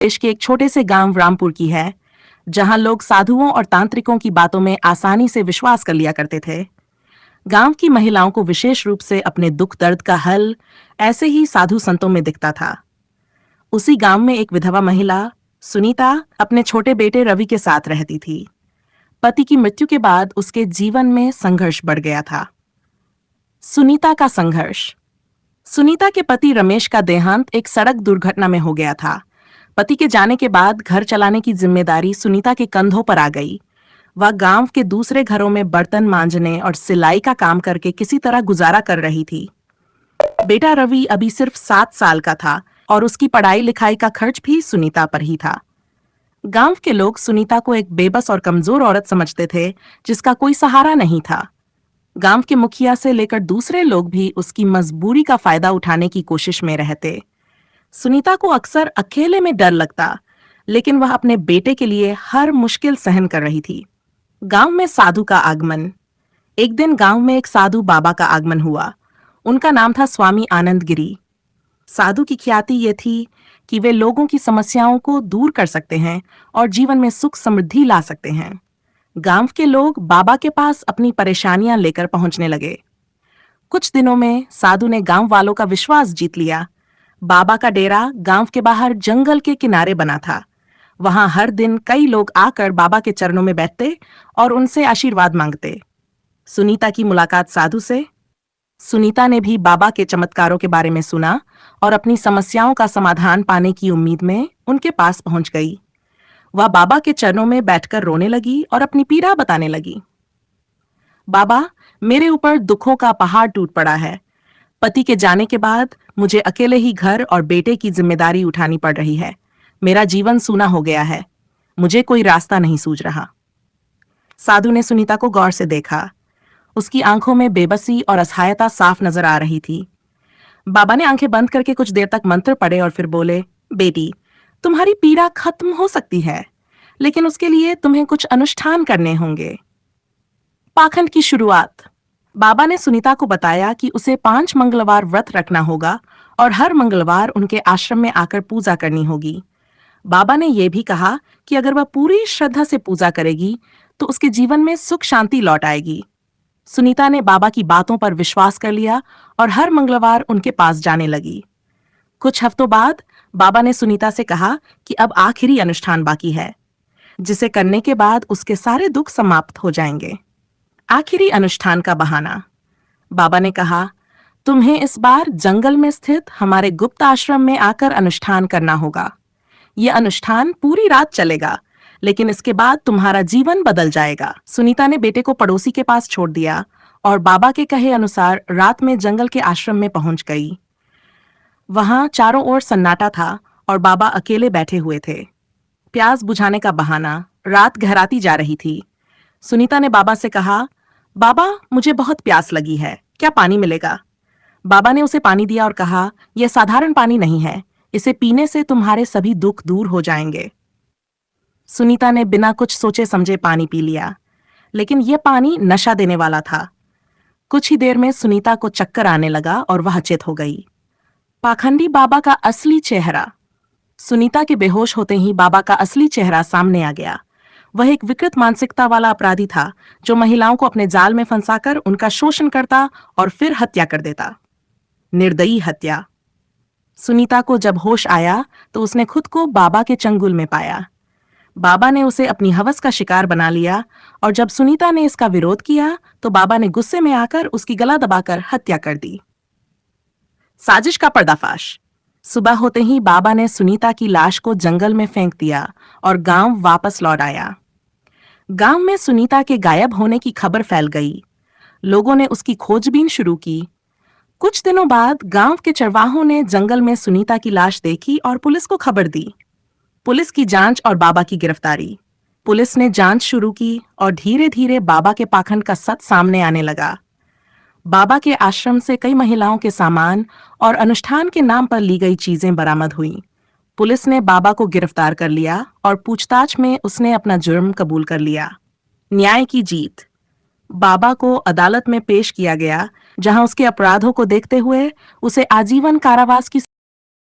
देश के एक छोटे से गांव रामपुर की है, जहां लोग साधुओं और तांत्रिकों की बातों में आसानी से विश्वास कर लिया करते थे। गांव की महिलाओं को विशेष रूप से अपने दुख दर्द का हल ऐसे ही साधु संतों में दिखता था। उसी गांव में एक विधवा महिला सुनीता अपने छोटे बेटे रवि के साथ रहती थी। पति की मृत्यु के बाद उसके जीवन में संघर्ष बढ़ गया था। सुनीता का संघर्ष। सुनीता के पति रमेश का देहांत एक सड़क दुर्घटना में हो गया था। पति के जाने के बाद घर चलाने की जिम्मेदारी सुनीता के कंधों पर आ गई। वह गांव के दूसरे घरों में बर्तन मांजने और सिलाई का काम करके किसी तरह गुजारा कर रही थी। बेटा रवि अभी सिर्फ 7 साल का था और उसकी पढ़ाई लिखाई का खर्च भी सुनीता पर ही था। गांव के लोग सुनीता को एक बेबस और कमजोर औरत समझते थे, जिसका कोई सहारा नहीं था। गांव के मुखिया से लेकर दूसरे लोग भी उसकी मजबूरी का फायदा उठाने की कोशिश में रहते। सुनीता को अक्सर अकेले में डर लगता, लेकिन वह अपने बेटे के लिए हर मुश्किल सहन कर रही थी। गांव में साधु का आगमन। एक दिन गांव में एक साधु बाबा का आगमन हुआ। उनका नाम था स्वामी आनंद गिरी। साधु की ख्याति ये थी कि वे लोगों की समस्याओं को दूर कर सकते हैं और जीवन में सुख समृद्धि ला सकते हैं। गांव के लोग बाबा के पास अपनी परेशानियां लेकर पहुंचने लगे। कुछ दिनों में साधु ने गांव वालों का विश्वास जीत लिया। बाबा का डेरा गांव के बाहर जंगल के किनारे बना था। वहां हर दिन कई लोग आकर बाबा के चरणों में बैठते और उनसे आशीर्वाद मांगते। सुनीता की मुलाकात साधु से। सुनीता ने भी बाबा के चमत्कारों के बारे में सुना और अपनी समस्याओं का समाधान पाने की उम्मीद में उनके पास पहुंच गई। वह बाबा के चरणों में बैठकर रोने लगी और अपनी पीड़ा बताने लगी। बाबा, मेरे ऊपर दुखों का पहाड़ टूट पड़ा है। पति के जाने के बाद मुझे अकेले ही घर और बेटे की जिम्मेदारी उठानी पड़ रही है। मेरा जीवन सूना हो गया है। मुझे कोई रास्ता नहीं सूझ रहा। साधु ने सुनीता को गौर से देखा। उसकी आंखों में बेबसी और असहायता साफ नजर आ रही थी। बाबा ने आंखें बंद करके कुछ देर तक मंत्र पढ़े और फिर बोले, बेटी, तुम्हारी पीड़ा खत्म हो सकती है, लेकिन उसके लिए तुम्हें कुछ अनुष्ठान करने होंगे। पाखंड की शुरुआत। बाबा ने सुनीता को बताया कि उसे 5 मंगलवार व्रत रखना होगा और हर मंगलवार उनके आश्रम में आकर पूजा करनी होगी। बाबा ने यह भी कहा कि अगर वह पूरी श्रद्धा से पूजा करेगी तो उसके जीवन में सुख शांति लौट आएगी। सुनीता ने बाबा की बातों पर विश्वास कर लिया और हर मंगलवार उनके पास जाने लगी। कुछ हफ्तों बाद बाबा ने सुनीता से कहा कि अब आखिरी अनुष्ठान बाकी है, जिसे करने के बाद उसके सारे दुख समाप्त हो जाएंगे। आखिरी अनुष्ठान का बहाना। बाबा ने कहा, तुम्हें इस बार जंगल में स्थित हमारे गुप्त आश्रम में आकर अनुष्ठान करना होगा। यह अनुष्ठान पूरी रात चलेगा, लेकिन इसके बाद तुम्हारा जीवन बदल जाएगा। सुनीता ने बेटे को पड़ोसी के पास छोड़ दिया और बाबा के कहे अनुसार रात में जंगल के आश्रम में पहुंच गई। वहां चारों ओर सन्नाटा था और बाबा अकेले बैठे हुए थे। प्यास बुझाने का बहाना। रात गहराती जा रही थी। सुनीता ने बाबा से कहा, बाबा, मुझे बहुत प्यास लगी है, क्या पानी मिलेगा? बाबा ने उसे पानी दिया और कहा, यह साधारण पानी नहीं है, इसे पीने से तुम्हारे सभी दुख दूर हो जाएंगे। सुनीता ने बिना कुछ सोचे समझे पानी पी लिया, लेकिन यह पानी नशा देने वाला था। कुछ ही देर में सुनीता को चक्कर आने लगा और वह अचेत हो गई। पाखंडी बाबा का असली चेहरा। सुनीता के बेहोश होते ही बाबा का असली चेहरा सामने आ गया। वह एक विकृत मानसिकता वाला अपराधी था, जो महिलाओं को अपने जाल में फंसाकर उनका शोषण करता और फिर हत्या कर देता। निर्दयी हत्या। सुनीता को जब होश आया तो उसने खुद को बाबा के चंगुल में पाया। बाबा ने उसे अपनी हवस का शिकार बना लिया और जब सुनीता ने इसका विरोध किया तो बाबा ने गुस्से में आकर उसकी गला दबाकर हत्या कर दी। साजिश का पर्दाफाश। सुबह होते ही बाबा ने सुनीता की लाश को जंगल में फेंक दिया और गांव वापस लौट आया। गांव में सुनीता के गायब होने की खबर फैल गई। लोगों ने उसकी खोजबीन शुरू की। कुछ दिनों बाद गांव के चरवाहों ने जंगल में सुनीता की लाश देखी और पुलिस को खबर दी। पुलिस की जांच और बाबा की गिरफ्तारी। पुलिस ने जांच शुरू की और धीरे धीरे बाबा के पाखंड का सच सामने आने लगा। बाबा के आश्रम से कई महिलाओं के सामान और अनुष्ठान के नाम पर ली गई चीजें बरामद हुईं। पुलिस ने बाबा को गिरफ्तार कर लिया और पूछताछ में उसने अपना जुर्म कबूल कर लिया। न्याय की जीत। बाबा को अदालत में पेश किया गया, जहां उसके अपराधों को देखते हुए उसे आजीवन कारावास की